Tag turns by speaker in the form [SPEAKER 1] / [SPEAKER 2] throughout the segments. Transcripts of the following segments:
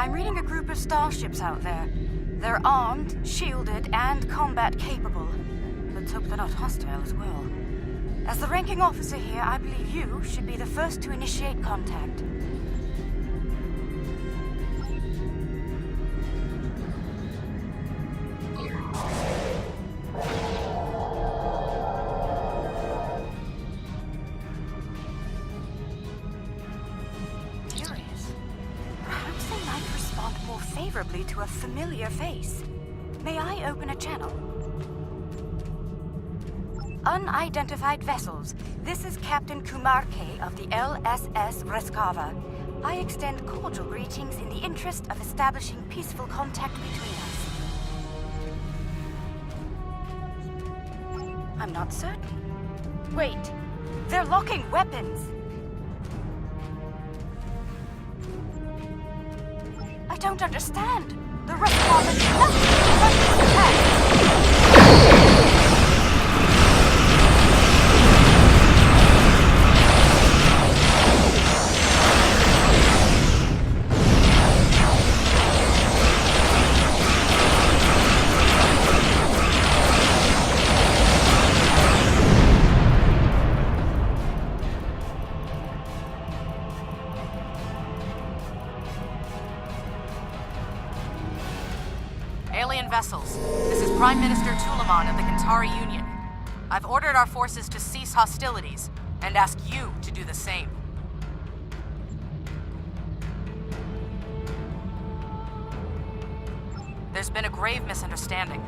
[SPEAKER 1] I'm reading a group of starships out there. They're armed, shielded, and combat capable. Let's hope they're not hostile as well. As the ranking officer here, I believe you should be the first to initiate contact. Favorably to a familiar face. May I open a channel? Unidentified vessels. This is Captain Kumar K. of the LSS Reskava. I extend cordial greetings in the interest of establishing peaceful contact between us. I'm not certain. Wait, they're locking weapons! I don't understand. The Reskava is nothing but this attack.
[SPEAKER 2] Vessels. This is Prime Minister Tulaman of the Kantari Union. I've ordered our forces to cease hostilities and ask you to do the same. There's been a grave misunderstanding.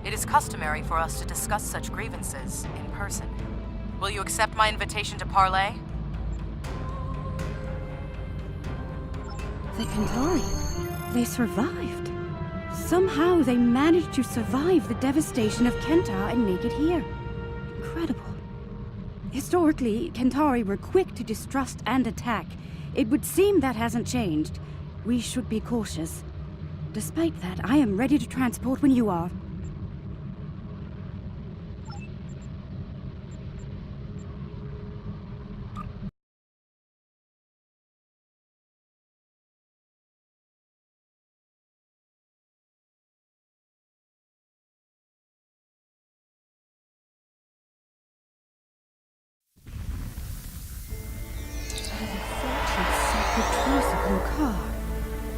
[SPEAKER 2] It is customary for us to discuss such grievances in person. Will you accept my invitation to parley?
[SPEAKER 3] The Kantari. They survived. Somehow they managed to survive the devastation of Kenta and make it here. Incredible. Historically, Kantari were quick to distrust and attack. It would seem that hasn't changed. We should be cautious. Despite that, I am ready to transport when you are.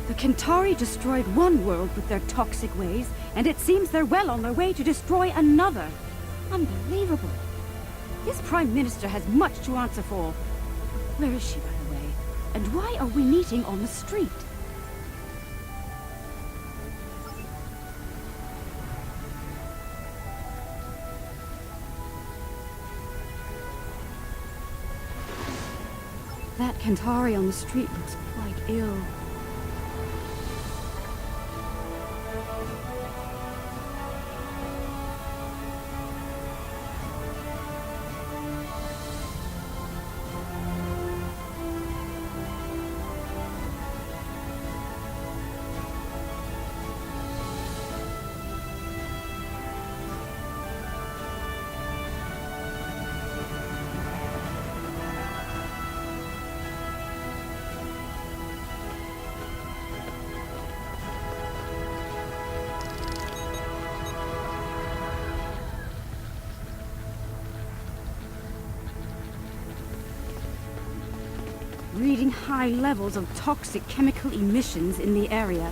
[SPEAKER 3] The Kantari destroyed one world with their toxic ways, and it seems they're well on their way to destroy another. Unbelievable. This Prime Minister has much to answer for. Where is she, by the way? And why are we meeting on the street? That Kantari on the street looks quite ill. Reading high levels of toxic chemical emissions in the area.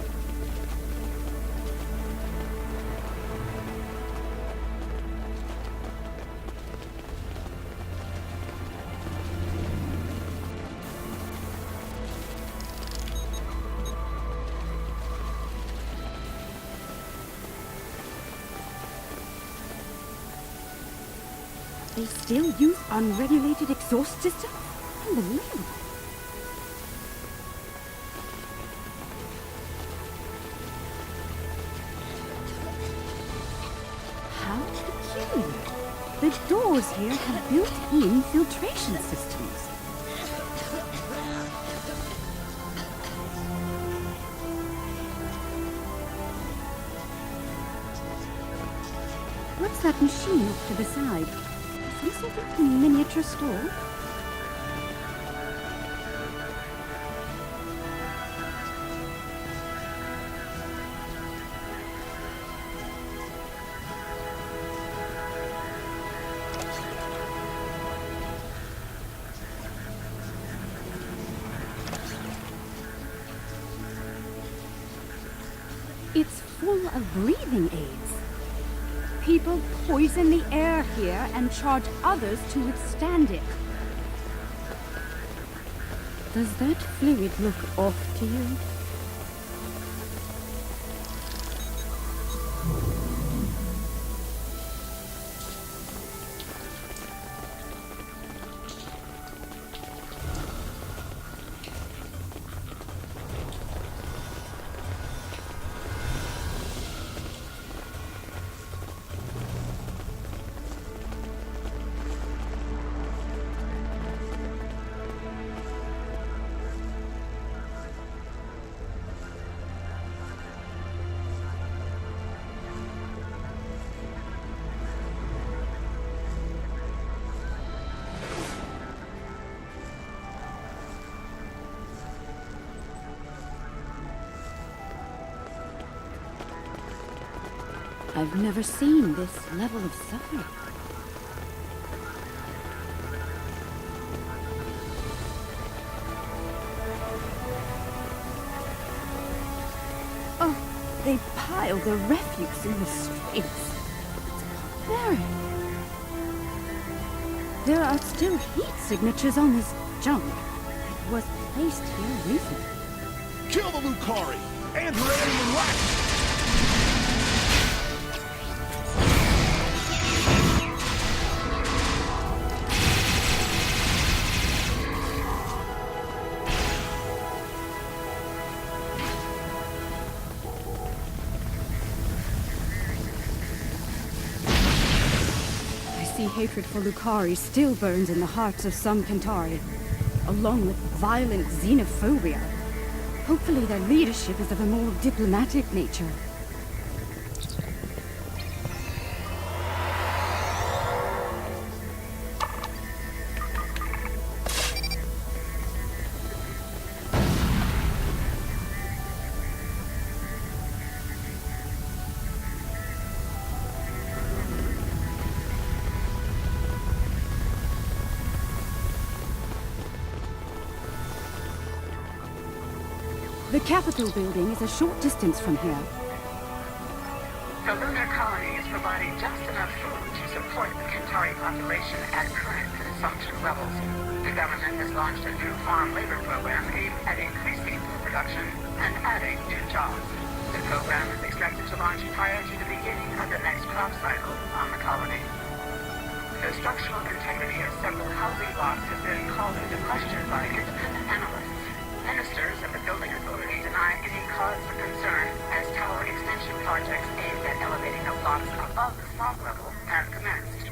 [SPEAKER 3] They still use unregulated exhaust systems? Unbelievable. The doors here have built-in filtration systems. What's that machine off to the side? Some sort of miniature store? full of breathing aids. People poison the air here and charge others to withstand it. Does that fluid look off to you? I've never seen this level of suffering. Oh, they pile the refuse in the streets. It's barbaric. There are still heat signatures on this junk. It was placed here recently.
[SPEAKER 4] Kill the Lukari and her alien wax!
[SPEAKER 3] Hatred for Lukari still burns in the hearts of some Kentari, along with violent xenophobia. Hopefully their leadership is of a more diplomatic nature. The Capitol building is a short distance from here.
[SPEAKER 5] The lunar colony is providing just enough food to support the Kentari population at current consumption levels. The government has launched a new farm labor program aimed at increasing food production and adding new jobs. The program is expected to launch prior to the beginning of the next crop cycle on the colony. The structural integrity of several housing blocks has been called into question by independent analysts. Ministers of the building authority deny any cause for concern as tower extension projects aimed at elevating the blocks above the smog level have commenced.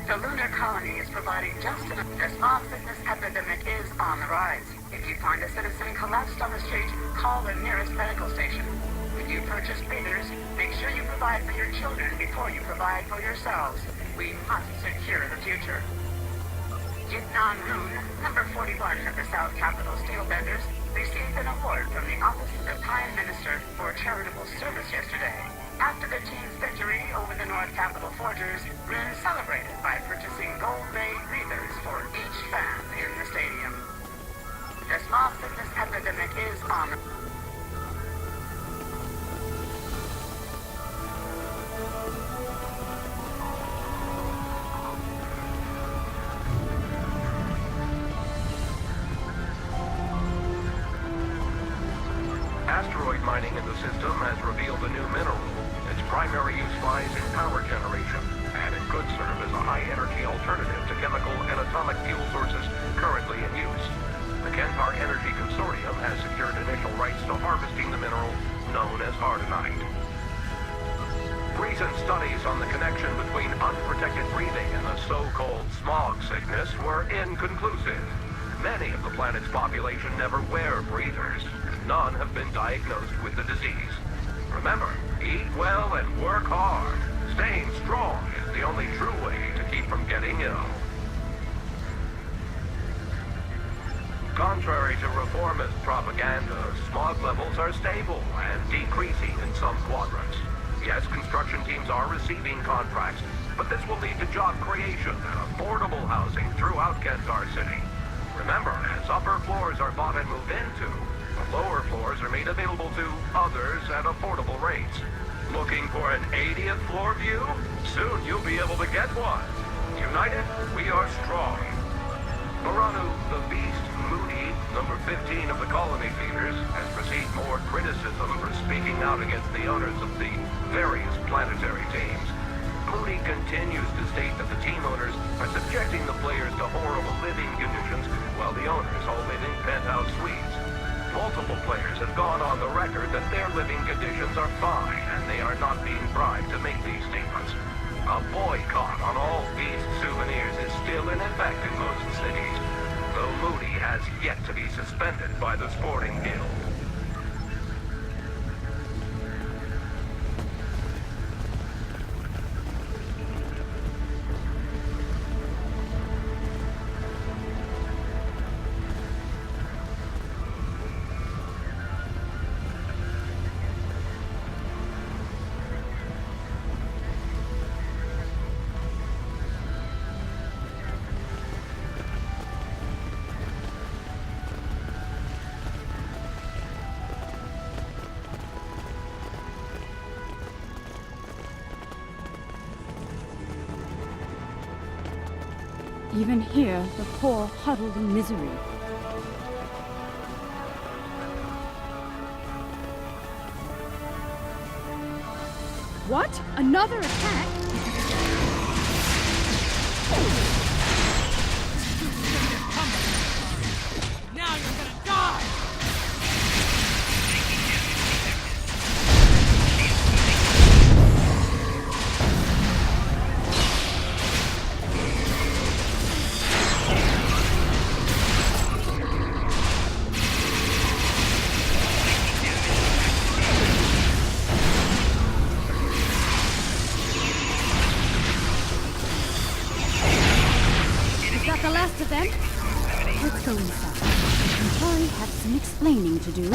[SPEAKER 5] The lunar colony is providing just enough. The smog sickness epidemic is on the rise. If you find a citizen collapsed on the street, call the nearest medical station. When you purchase breathers, make sure you provide for your children before you provide for yourselves. We must secure the future. Yitnan Rune, number 41 of the South Capitol Steelbenders, received an award from the Office of the Prime Minister for charitable service yesterday. After the team's victory over the North Capitol Forgers, Rune celebrated by purchasing gold-ray breathers for each fan in the stadium. The smog sickness epidemic is on the...
[SPEAKER 6] Asteroid mining in the system has revealed a new mineral. Its primary use lies in power generation, and it could serve as a high-energy alternative to chemical and atomic fuel sources currently in use. The Kentar Energy Consortium has secured initial rights to harvesting the mineral known as Hardonite. Recent studies on the connection between unprotected breathing and the so-called smog sickness were inconclusive. Many of the planet's population never wear breathers. None have been diagnosed with the disease. Remember, eat well and work hard. Staying strong is the only true way to keep from getting ill. Contrary to reformist propaganda, smog levels are stable and decreasing in some quadrants. Yes, construction teams are receiving contracts, but this will lead to job creation and affordable housing throughout Kentar City. Remember, as upper floors are bought and moved into, The lower floors are made available to others at affordable rates. Looking for an 80th floor view? Soon you'll be able to get one. United, we are strong. Moranu, the Beast, Moody, number 15 of the colony feeders, has received more criticism for speaking out against the owners of the various planetary teams. Moody continues to state that the team owners are subjecting the players to horrible living conditions while the owners all live in penthouse suites. Multiple players have gone on the record that their living conditions are fine and they are not being bribed to make these statements. A boycott on all Beast souvenirs is still in effect in most cities, though Moody has yet to be suspended by the Sporting Guild.
[SPEAKER 3] Even here, the poor huddled in misery. What? Another attack?
[SPEAKER 7] Now you're gonna die!
[SPEAKER 3] Is that the last of them? Let's go inside. Lukari have some explaining to do.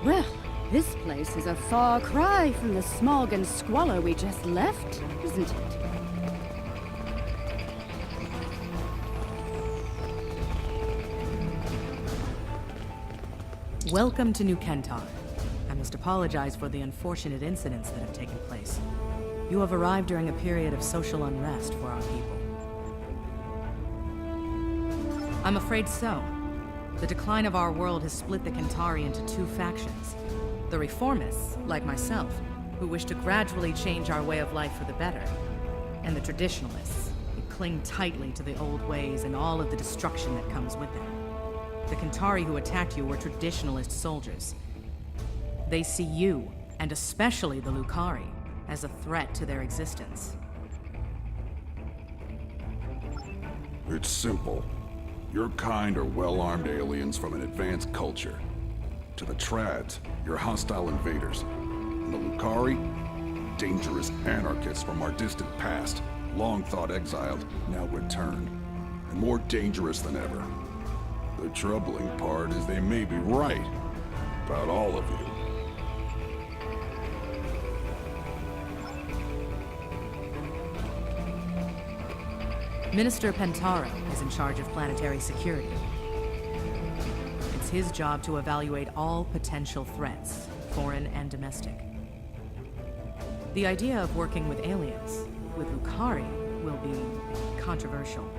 [SPEAKER 3] Well, this place is a far cry from the smog and squalor we just left, isn't it?
[SPEAKER 2] Welcome to New Kentar. I must apologize for the unfortunate incidents that have taken place. You have arrived during a period of social unrest for our people. I'm afraid so. The decline of our world has split the Kentari into two factions. The reformists, like myself, who wish to gradually change our way of life for the better. And the traditionalists, who cling tightly to the old ways and all of the destruction that comes with them. The Kentari who attacked you were traditionalist soldiers. They see you, and especially the Lukari, as a threat to their existence.
[SPEAKER 8] It's simple. Your kind are well-armed aliens from an advanced culture. To the Trads, you're hostile invaders. And the Lukari? Dangerous anarchists from our distant past, long thought exiled, now returned. And more dangerous than ever. The troubling part is they may be right about all of you.
[SPEAKER 2] Minister Pentaro is in charge of planetary security. It's his job to evaluate all potential threats, foreign and domestic. The idea of working with aliens, with Lukari, will be controversial.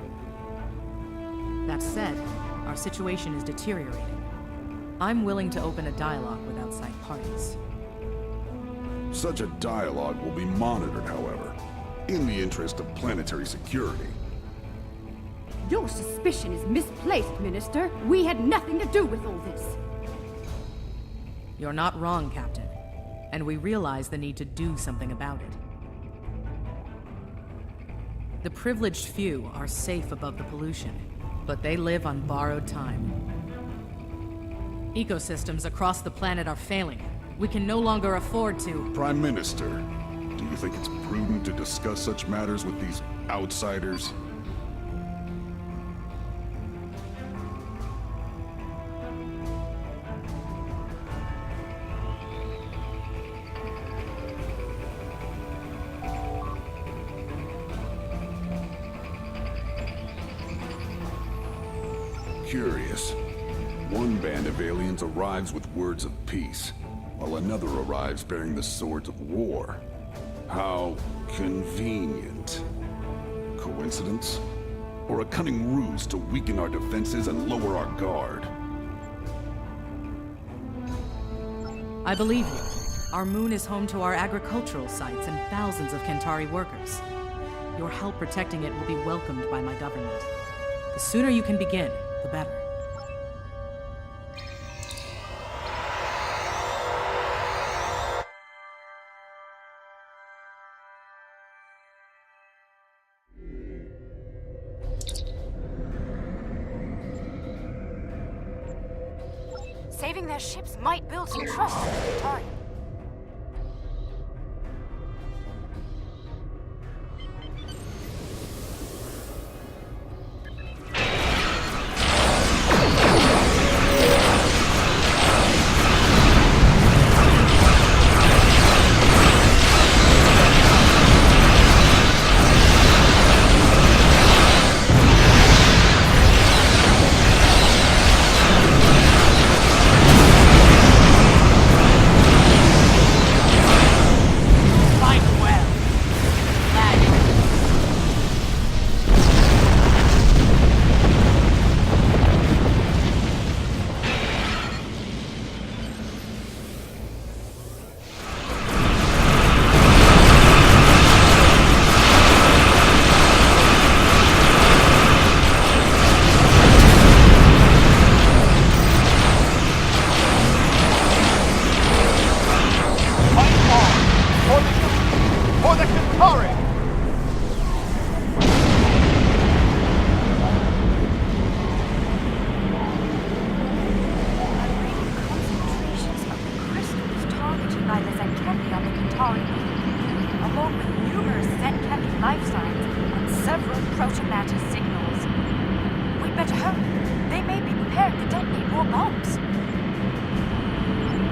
[SPEAKER 2] That said, our situation is deteriorating. I'm willing to open a dialogue with outside parties.
[SPEAKER 8] Such a dialogue will be monitored, however, in the interest of planetary security.
[SPEAKER 3] Your suspicion is misplaced, Minister. We had nothing to do with all this.
[SPEAKER 2] You're not wrong, Captain. And we realize the need to do something about it. The privileged few are safe above the pollution, but they live on borrowed time. Ecosystems across the planet are failing. We can no longer afford to...
[SPEAKER 8] Prime Minister, do you think it's prudent to discuss such matters with these outsiders? Curious. One band of aliens arrives with words of peace, while another arrives bearing the swords of war. How convenient. Coincidence? Or a cunning ruse to weaken our defenses and lower our guard?
[SPEAKER 2] I believe you. Our moon is home to our agricultural sites and thousands of Kentari workers. Your help protecting it will be welcomed by my government. The sooner you can begin, the better.
[SPEAKER 1] Saving their ships might build some trust in the Kentari.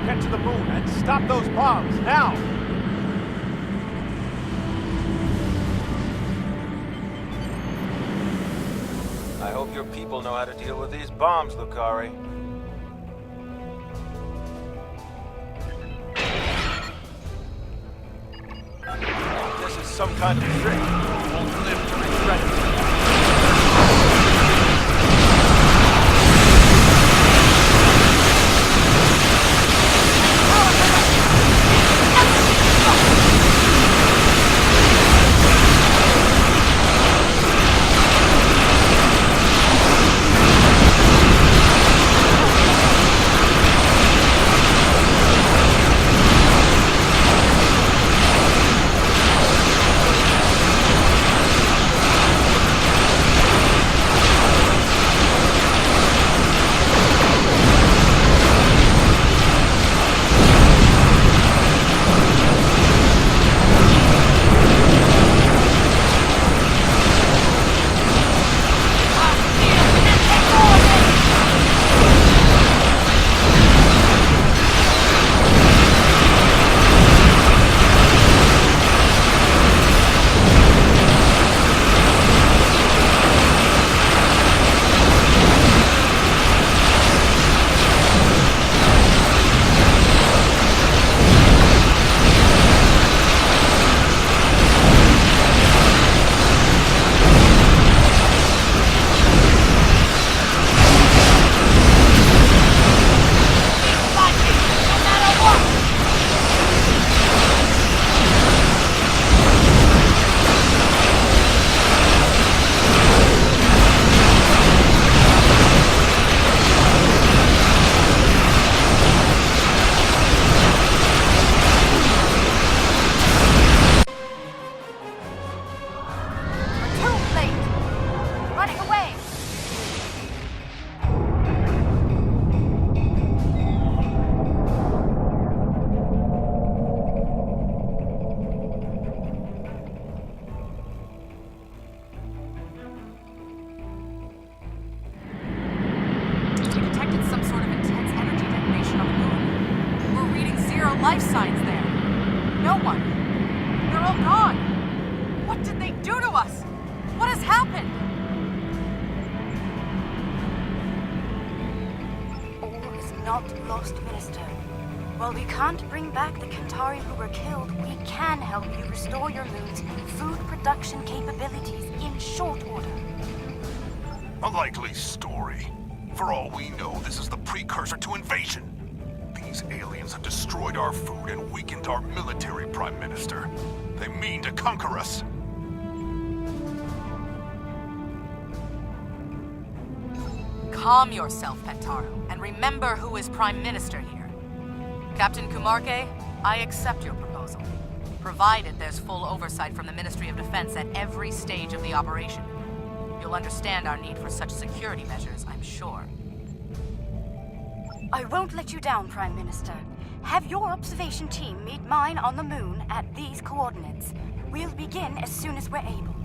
[SPEAKER 9] Get to the moon and stop those bombs, now!
[SPEAKER 10] I hope your people know how to deal with these bombs, Lukari. This is some kind of trick. You won't live to regret it.
[SPEAKER 2] life signs there. No one. They're all gone. What did they do to us? What has happened?
[SPEAKER 1] All is not lost, Minister. While we can't bring back the Kentari who were killed, we can help you restore your moon's food production capabilities in short order.
[SPEAKER 4] A likely story. For all we know, this is the precursor to invasion. These aliens have destroyed our food and weakened our military, Prime Minister. They mean to conquer us.
[SPEAKER 2] Calm yourself, Pentaro, and remember who is Prime Minister here. Captain Kumarke, I accept your proposal, provided there's full oversight from the Ministry of Defense at every stage of the operation. You'll understand our need for such security measures, I'm sure.
[SPEAKER 1] I won't let you down, Prime Minister. Have your observation team meet mine on the moon at these coordinates. We'll begin as soon as we're able.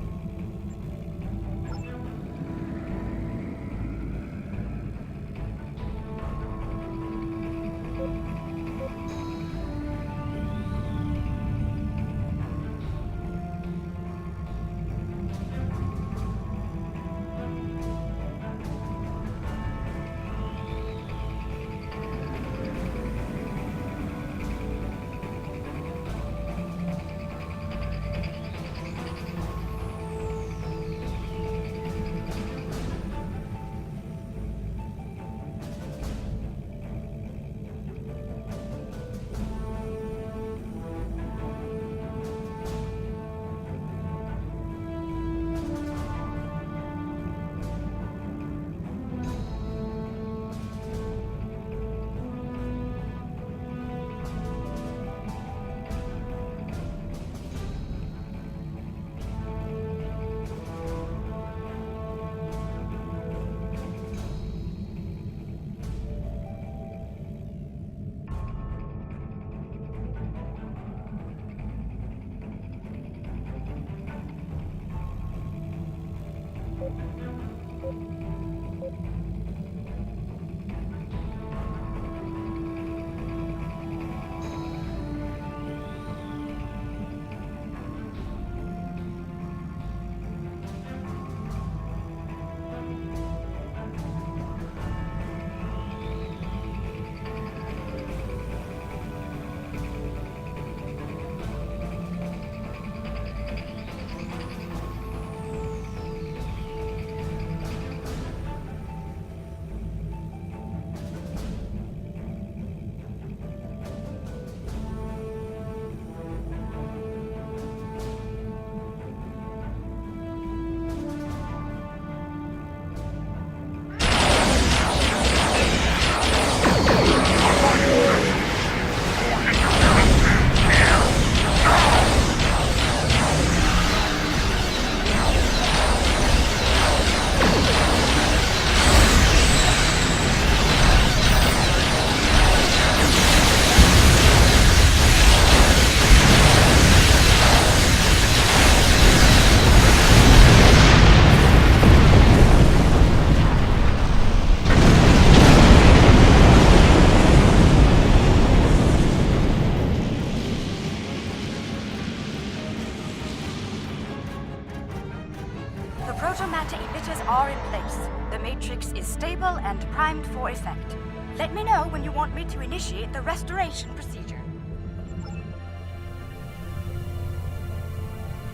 [SPEAKER 1] Protomatter emitters are in place. The matrix is stable and primed for effect. Let me know when you want me to initiate the restoration procedure.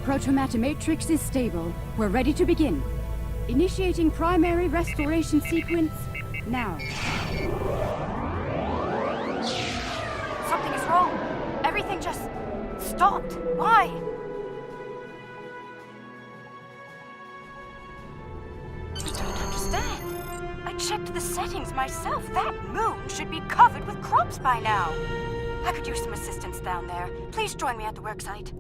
[SPEAKER 3] Protomatter matrix is stable. We're ready to begin. Initiating primary restoration sequence now.
[SPEAKER 1] Something is wrong. Everything just stopped. Why? I don't understand. I checked the settings myself. That moon should be covered with crops by now. I could use some assistance down there. Please join me at the worksite.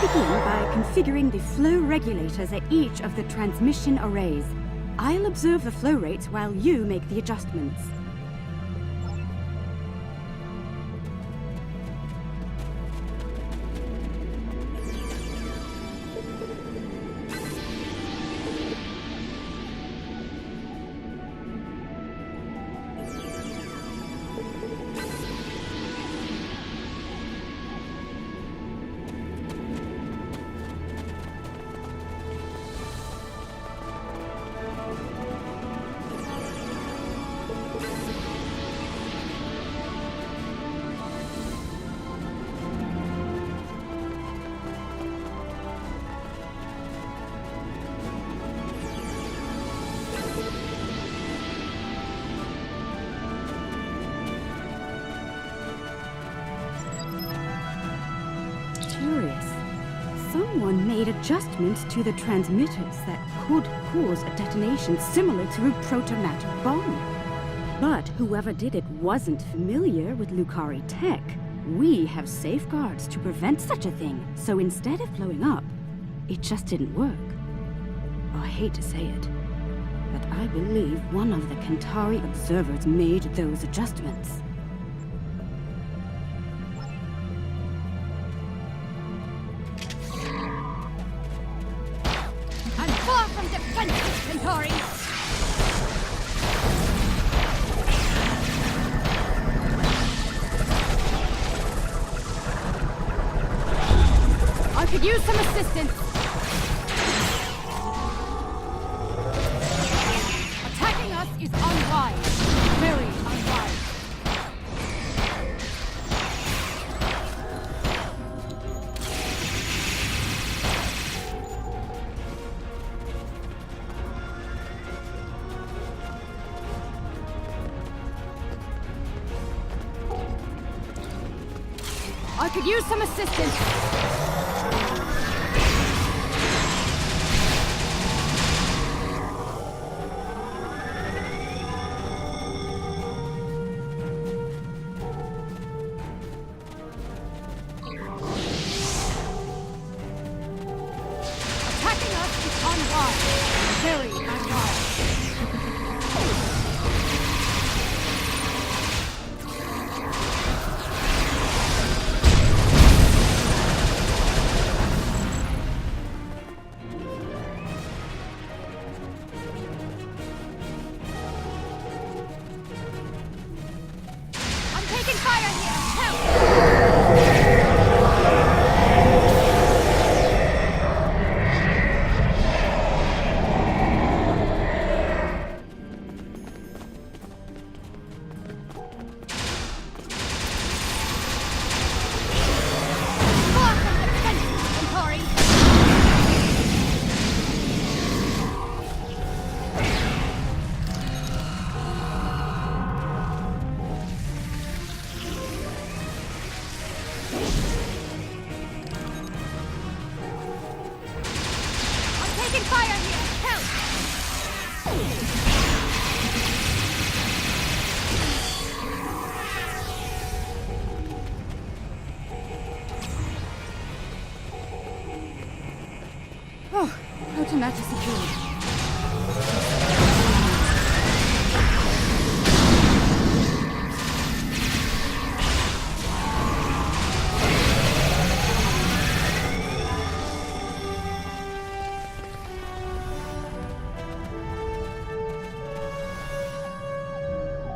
[SPEAKER 3] begin by configuring the flow regulators at each of the transmission arrays. I'll observe the flow rates while you make the adjustments. Someone made adjustments to the transmitters that could cause a detonation similar to a protomatter bomb. But whoever did it wasn't familiar with Lukari tech. We have safeguards to prevent such a thing, so instead of blowing up, it just didn't work. I hate to say it, but I believe one of the Kentari observers made those adjustments. Could use some assistance. Attacking us is unwise. Very unwise. I could use some assistance. Protomatter secured.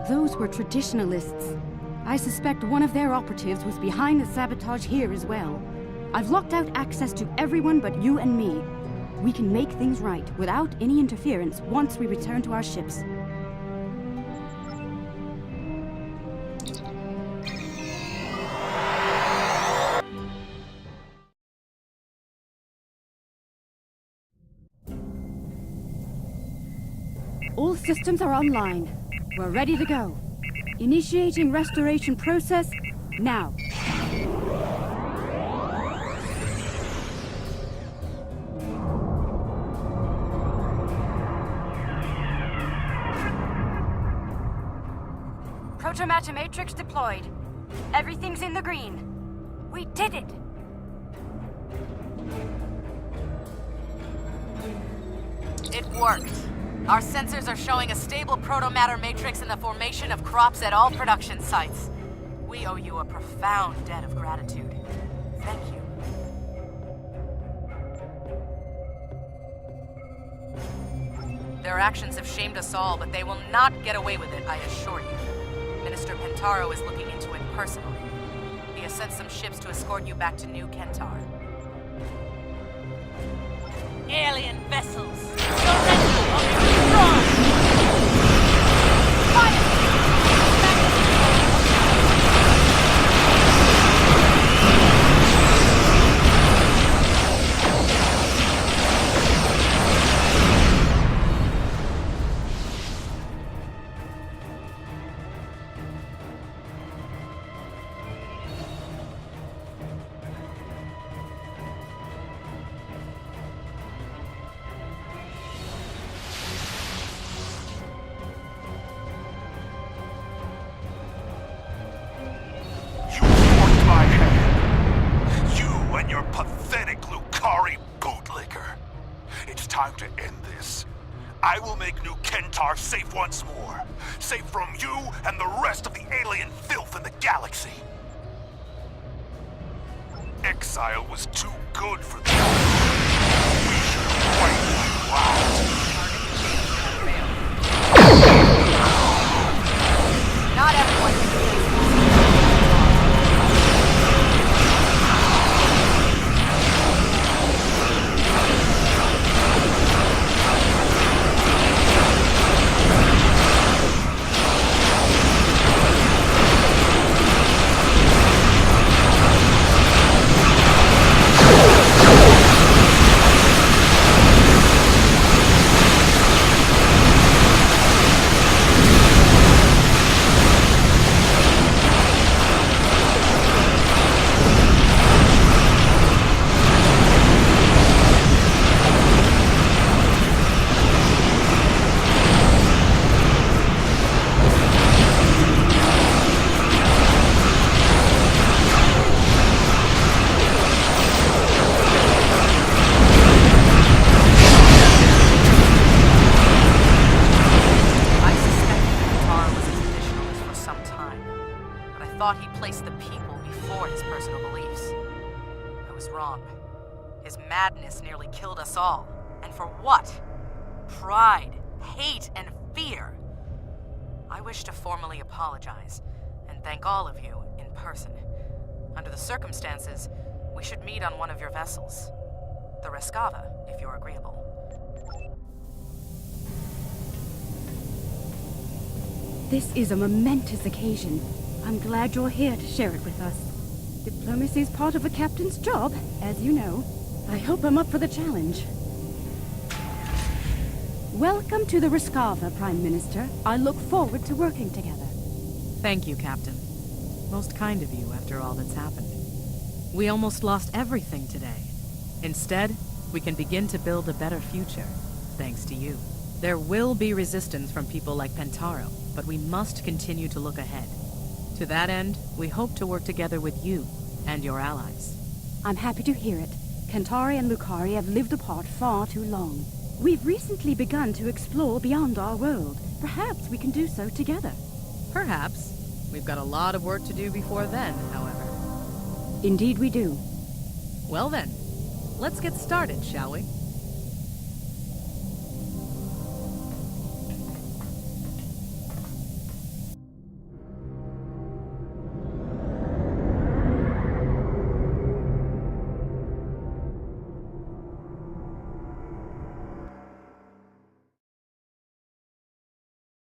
[SPEAKER 3] Those were traditionalists. I suspect one of their operatives was behind the sabotage here as well. I've locked out access to everyone but you and me. We can make things right without any interference once we return to our ships. All systems are online. We're ready to go. Initiating restoration process now.
[SPEAKER 1] Protomatter matrix deployed. Everything's in the green. We did it!
[SPEAKER 2] worked. Our sensors are showing a stable protomatter matrix in the formation of crops at all production sites. We owe you a profound debt of gratitude. Thank you. Their actions have shamed us all, but they will not get away with it, I assure you. Minister Pentaro is looking into it personally. He has sent some ships to escort you back to New Kentar.
[SPEAKER 7] Alien vessels! Surrender or be destroyed! Fire!
[SPEAKER 4] Pathetic Lukari bootlicker. It's time to end this. I will make New Kentar safe once more. Safe from you and the rest of the alien filth in the galaxy. Exile was too good for them. We should have wiped you out.
[SPEAKER 2] Not everyone can do this. He placed the people before his personal beliefs. I was wrong. His madness nearly killed us all. And for what? Pride, hate, and fear. I wish to formally apologize and thank all of you in person. Under the circumstances, we should meet on one of your vessels. The Rescava, if you're agreeable.
[SPEAKER 3] This is a momentous occasion. I'm glad you're here to share it with us. Diplomacy is part of a captain's job, as you know. I hope I'm up for the challenge. Welcome to the Rescava, Prime Minister. I look forward to working together.
[SPEAKER 2] Thank you, Captain. Most kind of you after all that's happened. We almost lost everything today. Instead, we can begin to build a better future, thanks to you. There will be resistance from people like Pentaro, but we must continue to look ahead. To that end, we hope to work together with you and your allies.
[SPEAKER 3] I'm happy to hear it. Kentari and Lukari have lived apart far too long. We've recently begun to explore beyond our world. Perhaps we can do so together.
[SPEAKER 2] Perhaps. We've got a lot of work to do before then, however.
[SPEAKER 3] Indeed we do.
[SPEAKER 2] Well then, let's get started, shall we?